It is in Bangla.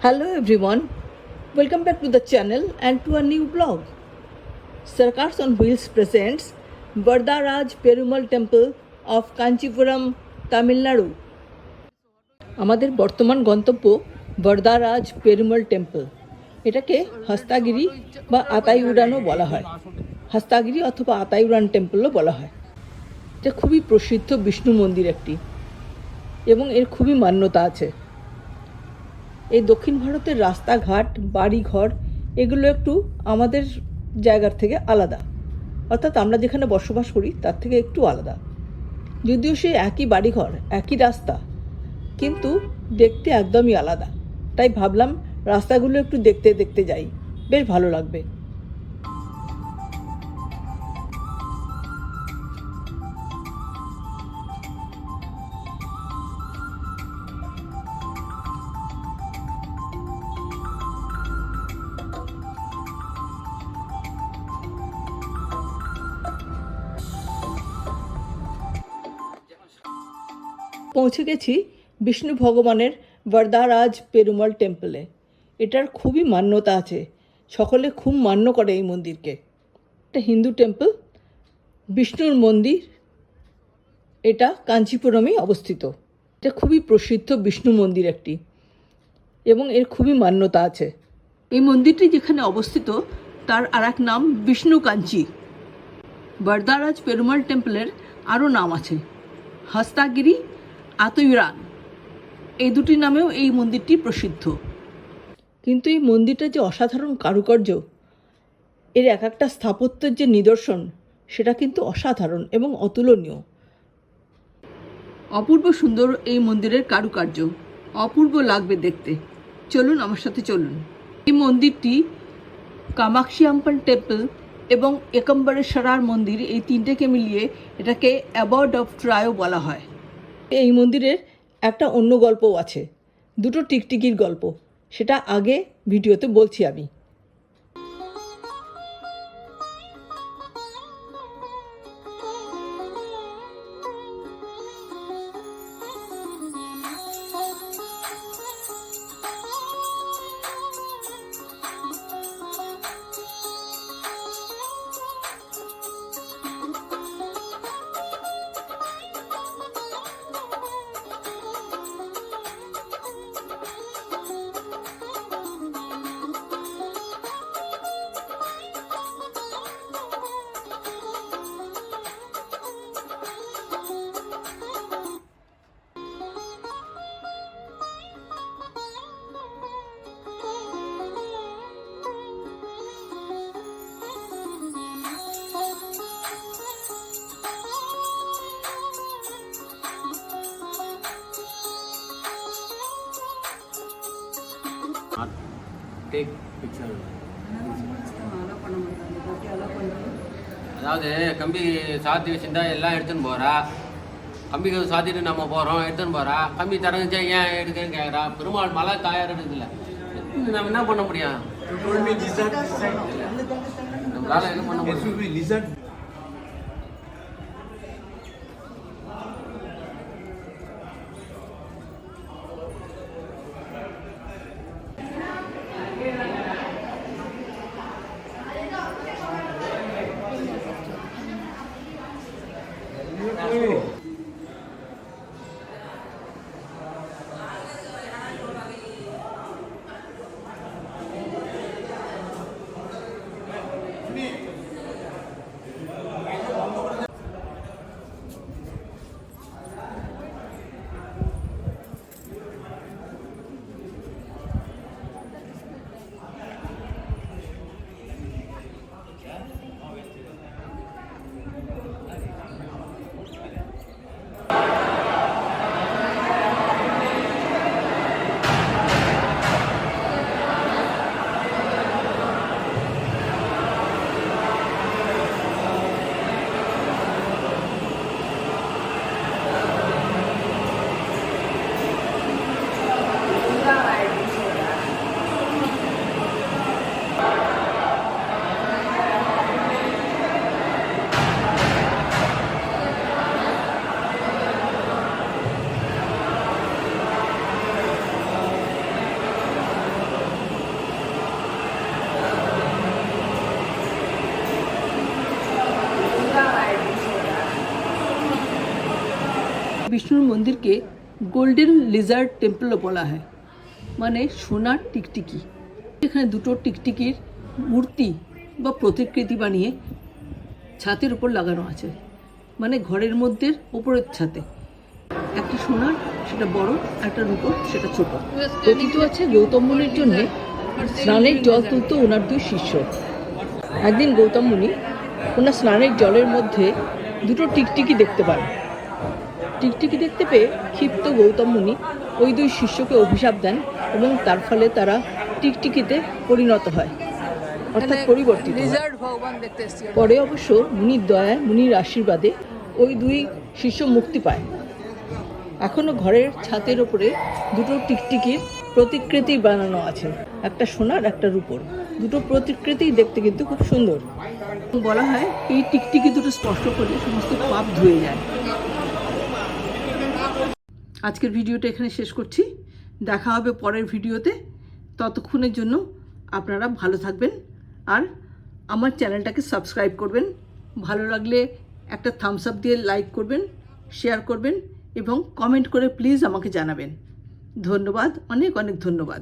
Hello everyone, welcome back to the channel and to a new blog. Sarkars on Wheels presents Varadaraj Perumal Temple of Kanchipuram, Tamil Nadu. আমাদের বর্তমান গন্তব্য বরদারাজ পেরুমাল টেম্পল। এটাকে হস্তাগিরি বা আতাইউরানও বলা হয়। হস্তাগিরি অথবা আতাইউরান টেম্পলও বলা হয়। এটা খুবই প্রসিদ্ধ বিষ্ণু মন্দির একটি এবং এর খুবই মান্যতা আছে। এই দক্ষিণ ভারতের রাস্তাঘাট বাড়িঘর এগুলো একটু আমাদের জায়গার থেকে আলাদা, অর্থাৎ আমরা যেখানে বসবাস করি তার থেকে একটু আলাদা। যদিও সেই একই বাড়িঘর একই রাস্তা, কিন্তু দেখতে একদমই আলাদা। তাই ভাবলাম রাস্তাগুলো একটু দেখতে দেখতে যাই, বেশ ভালো লাগবে। পৌঁছে গেছি বিষ্ণু ভগবানের বরদারাজ পেরুমাল টেম্পলে। এটার খুবই মান্যতা আছে, সকলে খুব মান্য করে এই মন্দিরকে। এটা হিন্দু টেম্পল, বিষ্ণুর মন্দির। এটা কাঞ্চিপুরমে অবস্থিত। এটা খুবই প্রসিদ্ধ বিষ্ণু মন্দির একটি এবং এর খুবই মান্যতা আছে। এই মন্দিরটি যেখানে অবস্থিত তার আর এক নাম বিষ্ণু কাঞ্চি। বরদারাজ পেরুমাল টেম্পলের আরও নাম আছে, হস্তাগিরি, আতইউরান, এই দুটি নামেও এই মন্দিরটি প্রসিদ্ধ। কিন্তু এই মন্দিরটা যে অসাধারণ কারুকার্য, এর এক একটা স্থাপত্যের যে নিদর্শন সেটা কিন্তু অসাধারণ এবং অতুলনীয়। অপূর্ব সুন্দর এই মন্দিরের কারুকার্য, অপূর্ব লাগবে দেখতে। চলুন আমার সাথে চলুন। এই মন্দিরটি কামাক্ষী আম্পান টেম্পল এবং একম্বরেশ্বরার মন্দির, এই তিনটেকে মিলিয়ে এটাকে অ্যাওয়ার্ড অফ ট্রায়ও বলা হয়। এই মন্দিরের একটা অন্য গল্পও আছে, দুটো টিকটিকির গল্প, সেটা আগে ভিডিওতে বলছি আমি। Take picture. அதாவது கம்பி சாத்தி வச்சுருந்தா எல்லாம் எடுத்துன்னு போகிறா. கம்பிக்கு சாத்திட்டு நம்ம போகிறோம், எடுத்துன்னு போகிறா. கம்பி திறந்துச்சா ஏன் எடுக்குன்னு கேட்குறா. பெருமாள் மலை தாயார் இருக்குல்ல, நம்ம என்ன பண்ண முடியும்? நம்மளால என்ன பண்ண முடியும்? বিষ্ণুর মন্দিরকে গোল্ডেন লিজার্ড টেম্পলও বলা হয়, মানে সোনার টিকটিকি। এখানে দুটো টিকটিকির মূর্তি বা প্রতিকৃতি বানিয়ে ছাদের উপর লাগানো আছে, মানে ঘরের মধ্যে ওপরের ছাদে। একটা সোনার সেটা বড়, একটা রূপোর সেটা ছোট। কথিত আছে গৌতম মুনির জন্যে স্নানের জল তুলত ওনার দুই শিষ্য। একদিন গৌতম মুনি ওনার স্নানের জলের মধ্যে দুটো টিকটিকি দেখতে পান। টিকটিকি দেখতে পেয়ে ক্ষিপ্ত গৌতম মুনি ওই দুই শিষ্যকে অভিশাপ দেন এবং তার ফলে তারা টিকটিকিতে পরিণত হয়, অর্থাৎ পরিবর্তিত হয়। পরে অবশ্য মুনির দয়ায়, মুনির আশীর্বাদে ওই দুই শিষ্য মুক্তি পায়। এখনও ঘরের ছাদের ওপরে দুটো টিকটিকির প্রতিকৃতি বানানো আছে, একটা সোনার একটা রূপোর। দুটো প্রতিকৃতি দেখতে কিন্তু খুব সুন্দর। বলা হয় এই টিকটিকি দুটো স্পর্শ করলে সমস্ত পাপ ধুয়ে যায়। আজকের ভিডিওটা এখানে শেষ করছি, দেখা হবে পরের ভিডিওতে। ততক্ষণের জন্য আপনারা ভালো থাকবেন আর আমার চ্যানেলটাকে সাবস্ক্রাইব করবেন। ভালো লাগলে একটা থামস আপ দিয়ে লাইক করবেন, শেয়ার করবেন এবং কমেন্ট করে প্লিজ আমাকে জানাবেন। ধন্যবাদ, অনেক অনেক ধন্যবাদ।